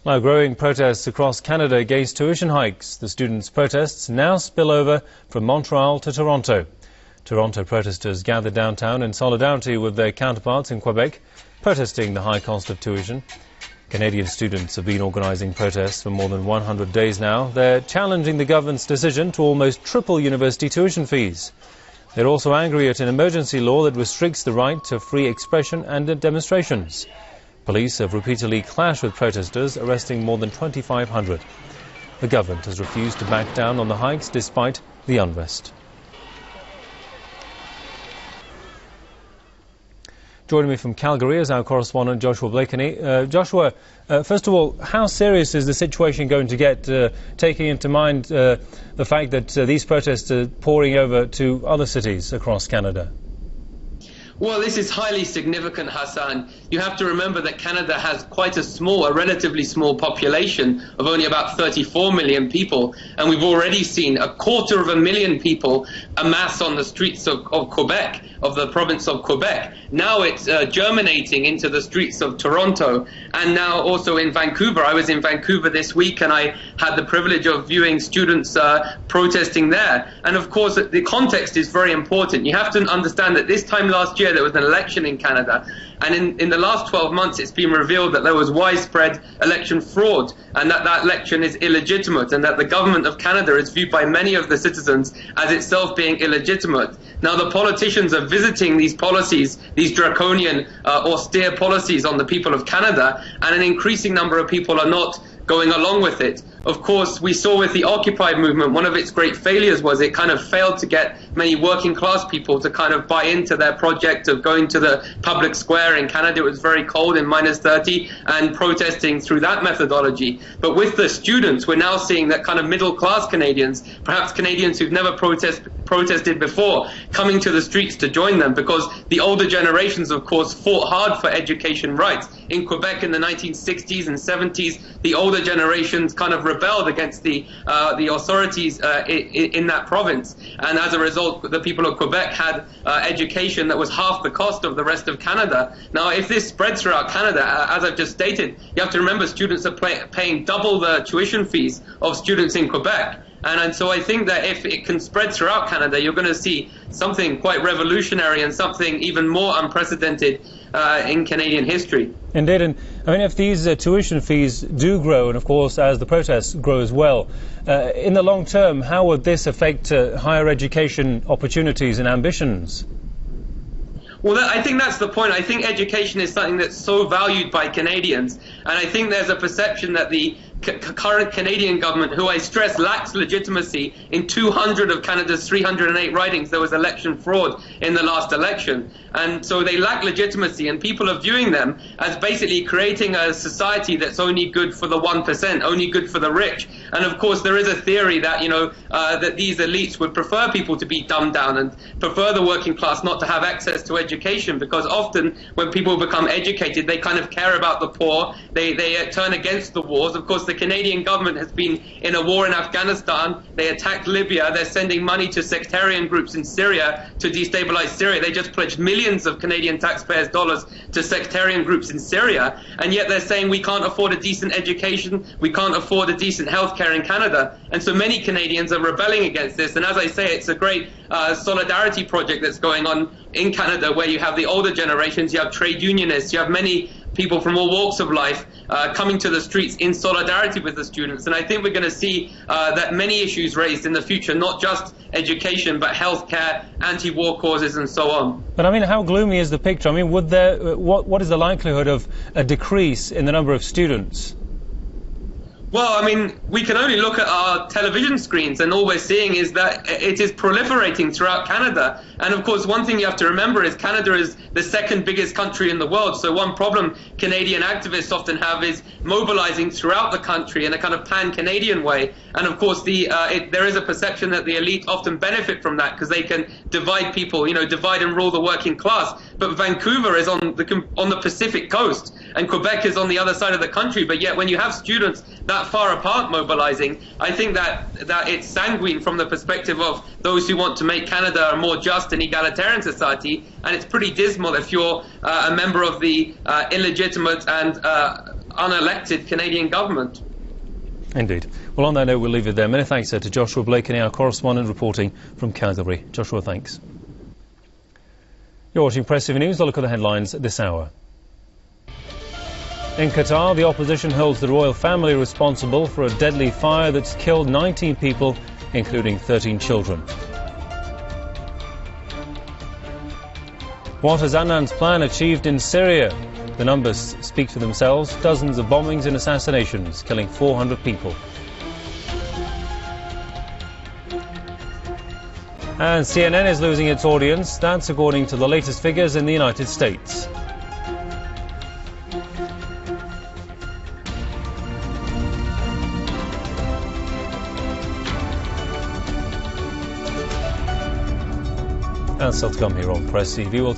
Now, growing protests across Canada against tuition hikes. The students' protests now spill over from Montreal to Toronto. Toronto protesters gathered downtown in solidarity with their counterparts in Quebec, protesting the high cost of tuition. Canadian students have been organising protests for more than 100 days now. They're challenging the government's decision to almost triple university tuition fees. They're also angry at an emergency law that restricts the right to free expression and demonstrations. Police have repeatedly clashed with protesters, arresting more than 2,500. The government has refused to back down on the hikes despite the unrest. Joining me from Calgary is our correspondent Joshua Blakeney. Joshua, first of all, how serious is the situation going to get, taking into mind the fact that these protests are pouring over to other cities across Canada? Well, this is highly significant, Hassan. You have to remember that Canada has quite a relatively small population of only about 34 million people, and we've already seen 250,000 people amass on the streets of Quebec, of the province of Quebec. Now it's germinating into the streets of Toronto, and now also in Vancouver. I was in Vancouver this week, and I had the privilege of viewing students protesting there. And of course, the context is very important. You have to understand that this time last year, there was an election in Canada, and in the last 12 months it's been revealed that there was widespread election fraud, and that election is illegitimate, and that the government of Canada is viewed by many of the citizens as itself being illegitimate. Now the politicians are visiting these policies, these draconian, austere policies on the people of Canada, and an increasing number of people are not going along with it. Of course, we saw with the Occupy movement, one of its great failures was it kind of failed to get many working class people to kind of buy into their project of going to the public square in Canada. It was very cold in -30 and protesting through that methodology. But with the students, we're now seeing that kind of middle class Canadians, perhaps Canadians who've never protested before, coming to the streets to join them, because the older generations, of course, fought hard for education rights. In Quebec in the 1960s and 70s, the older generations kind of rebelled against the authorities in that province, and as a result the people of Quebec had education that was half the cost of the rest of Canada. Now if this spreads throughout Canada, as I've just stated, you have to remember students are paying double the tuition fees of students in Quebec. And so I think that if it can spread throughout Canada, you're going to see something quite revolutionary and something even more unprecedented in Canadian history. Indeed, and I mean, if these tuition fees do grow, and of course as the protests grow as well, in the long term, how would this affect higher education opportunities and ambitions? Well, I think that's the point. I think education is something that's so valued by Canadians, and I think there's a perception that the current Canadian government, who I stress lacks legitimacy in 200 of Canada's 308 ridings, there was election fraud in the last election, and so they lack legitimacy, and people are viewing them as basically creating a society that's only good for the 1%, only good for the rich. And of course there is a theory that, that these elites would prefer people to be dumbed down and prefer the working class not to have access to education, because often when people become educated, they kind of care about the poor, they turn against the wars. Of course, the Canadian government has been in a war in Afghanistan, they attacked Libya, they're sending money to sectarian groups in Syria to destabilize Syria. They just pledged millions of Canadian taxpayers' dollars to sectarian groups in Syria, and yet they're saying we can't afford a decent education, we can't afford a decent healthcare in Canada. And so many Canadians are rebelling against this, and as I say, it's a great solidarity project that's going on in Canada, where you have the older generations, you have trade unionists, you have many people from all walks of life coming to the streets in solidarity with the students. And I think we're going to see that many issues raised in the future, not just education, but healthcare, anti-war causes, and so on. But I mean, how gloomy is the picture? I mean, what is the likelihood of a decrease in the number of students? Well, I mean, we can only look at our television screens, and all we're seeing is that it is proliferating throughout Canada. And of course, one thing you have to remember is Canada is the second biggest country in the world. So one problem Canadian activists often have is mobilizing throughout the country in a kind of pan-Canadian way. And of course, there is a perception that the elite often benefit from that, because they can divide people, divide and rule the working class. But Vancouver is on the Pacific coast, and Quebec is on the other side of the country. But yet, when you have students that far apart mobilizing, I think that it's sanguine from the perspective of those who want to make Canada a more just and egalitarian society, and it's pretty dismal if you're a member of the illegitimate and unelected Canadian government. Indeed. Well, on that note, we'll leave it there. Many thanks to Joshua Blakeney, our correspondent reporting from Calgary. Joshua, thanks. You're watching Press TV News. A look at the headlines this hour. In Qatar, the opposition holds the royal family responsible for a deadly fire that's killed 19 people, including 13 children. What has Annan's plan achieved in Syria? The numbers speak for themselves. Dozens of bombings and assassinations, killing 400 people. And CNN is losing its audience. That's according to the latest figures in the United States. And still to come here on Press TV.